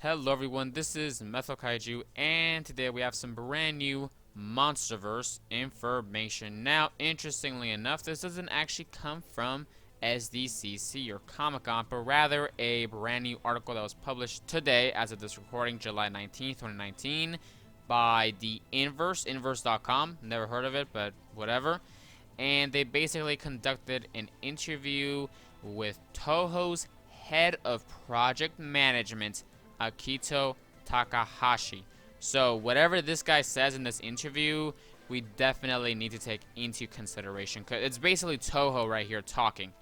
Hello everyone, this is methlokaiju, and today we have some brand new Monsterverse information. Now, interestingly enough, this doesn't actually come from SDCC or Comic-Con, but rather a brand new article that was published today, as of this recording, July 19th, 2019, by the inverse.com. Never heard of it, but whatever. And they basically conducted an interview with Toho's head of project management, Akito Takahashi. So whatever this guy says in this interview, we definitely need to take into consideration, because it's basically Toho right here talking.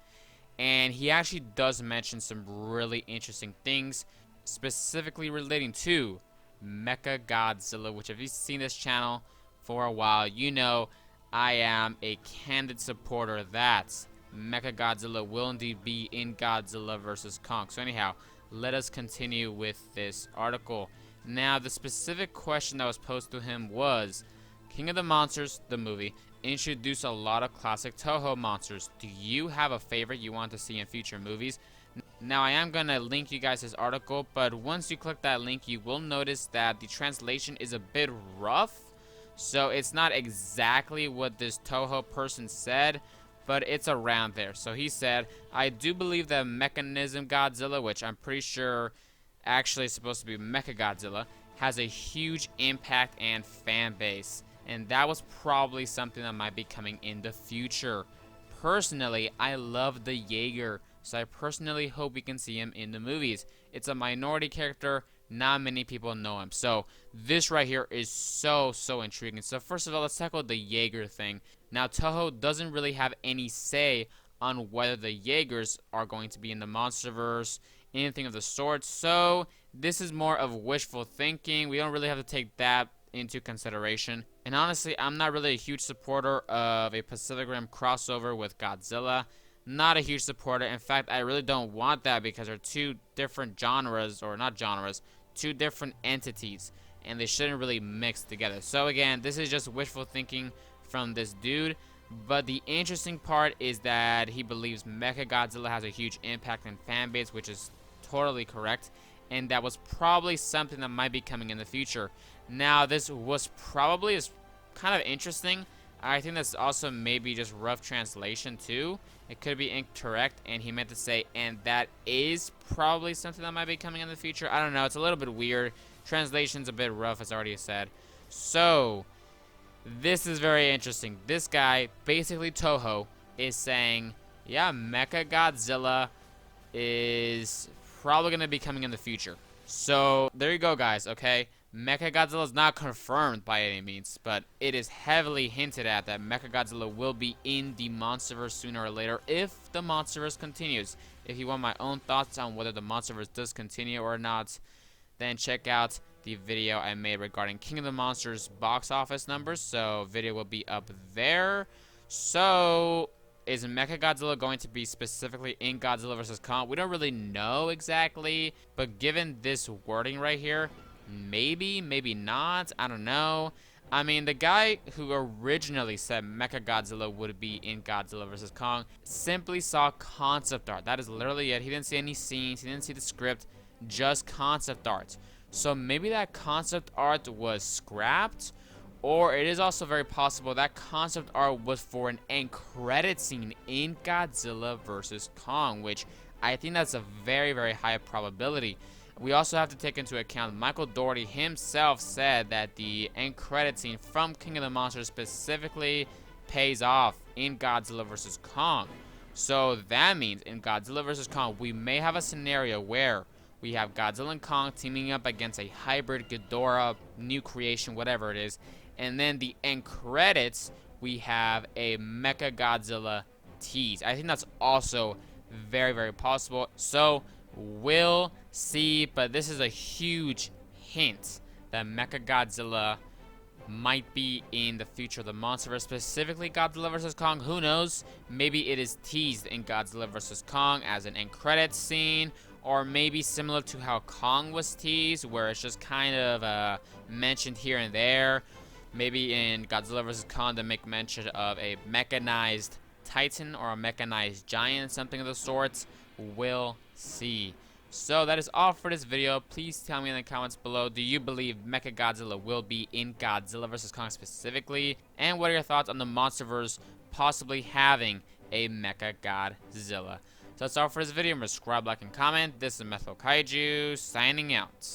And he actually does mention some really interesting things, specifically relating to MECHAGODZILLA, which if you've seen this channel for a while, you know I am a candid supporter that MECHAGODZILLA will indeed be in Godzilla vs. Kong. So anyhow, let us continue with this article. Now, the specific question that was posed to him was, King of the Monsters, the movie, introduced a lot of classic Toho monsters. Do you have a favorite you want to see in future movies? Now, I am going to link you guys this article, but once you click that link, you will notice that the translation is a bit rough. So it's not exactly what this Toho person said, but it's around there. So he said, I do believe that Mechanism Godzilla, which I'm pretty sure actually is supposed to be MECHAGODZILLA, has a huge impact and fan base. And that was probably something that might be coming in the future. Personally, I love the Jaeger, so I personally hope we can see him in the movies. It's a minority character. Not many people know him. So this right here is so intriguing. So first of all, let's tackle the Jaeger thing. Now, Toho doesn't really have any say on whether the Jaegers are going to be in the Monsterverse, anything of the sort. So this is more of wishful thinking. We don't really have to take that into consideration. And honestly, I'm not really a huge supporter of a Pacific Rim crossover with Godzilla. Not a huge supporter. In fact, I really don't want that, because they're two different genres, or not genres, two different entities, and they shouldn't really mix together. So again, this is just wishful thinking from this dude, but the interesting part is that he believes MECHAGODZILLA has a huge impact and fan base, which is totally correct, and that was probably something that might be coming in the future. Now, this was probably is kind of interesting. I think that's also maybe just rough translation too. It could be incorrect, and he meant to say, and that is probably something that might be coming in the future. I don't know. It's a little bit weird. Translation's a bit rough, as I already said. So this is very interesting. This guy, basically Toho, is saying, yeah, MECHAGODZILLA is probably going to be coming in the future. So there you go, guys, okay? MECHAGODZILLA is not confirmed by any means, but it is heavily hinted at that MECHAGODZILLA will be in the Monsterverse sooner or later if the Monsterverse continues. If you want my own thoughts on whether the Monsterverse does continue or not, then check out the video I made regarding King of the Monsters box office numbers. So video will be up there. So is MECHAGODZILLA going to be specifically in Godzilla vs. Kong? We don't really know exactly, but given this wording right here, maybe, maybe not. I don't know. I mean, the guy who originally said MECHAGODZILLA would be in Godzilla vs. Kong simply saw concept art. That is literally it. He didn't see any scenes. He didn't see the script. Just concept art. So maybe that concept art was scrapped, or it is also very possible that concept art was for an end credit scene in Godzilla vs. Kong, which I think that's a very high probability. We also have to take into account Michael Dougherty himself said that the end credit scene from King of the Monsters specifically pays off in Godzilla vs. Kong. So that means in Godzilla vs. Kong, we may have a scenario where we have Godzilla and Kong teaming up against a hybrid Ghidorah, new creation, whatever it is. And then the end credits, we have a MECHAGODZILLA tease. I think that's also very possible. So we'll see, but this is a huge hint that MECHAGODZILLA might be in the future of the Monsterverse, specifically Godzilla vs. Kong. Who knows? Maybe it is teased in Godzilla vs. Kong as an end credits scene, or maybe similar to how Kong was teased, where it's just kind of mentioned here and there. Maybe in Godzilla vs. Kong, they make mention of a mechanized titan or a mechanized giant, something of the sorts. We'll see. So that is all for this video. Please tell me in the comments below, do you believe MECHAGODZILLA will be in Godzilla vs. Kong specifically? And what are your thoughts on the Monsterverse possibly having a MECHAGODZILLA? So that's all for this video. Remember to subscribe, like, and comment. This is methlokaiju signing out.